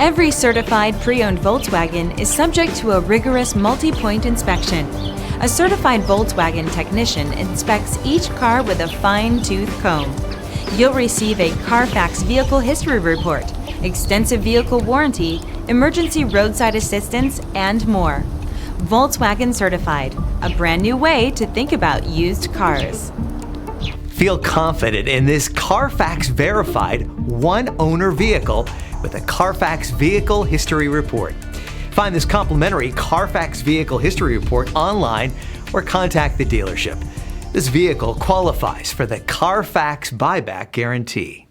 Every certified pre-owned Volkswagen is subject to a rigorous multi-point inspection. A certified Volkswagen technician inspects each car with a fine-tooth comb. You'll receive a CARFAX vehicle history report, extensive vehicle warranty, emergency roadside assistance, and more. Volkswagen Certified, a brand new way to think about used cars. Feel confident in this CARFAX verified one-owner vehicle with a CARFAX Vehicle History Report. Find this complimentary CARFAX Vehicle History Report online or contact the dealership. This vehicle qualifies for the CARFAX buyback guarantee.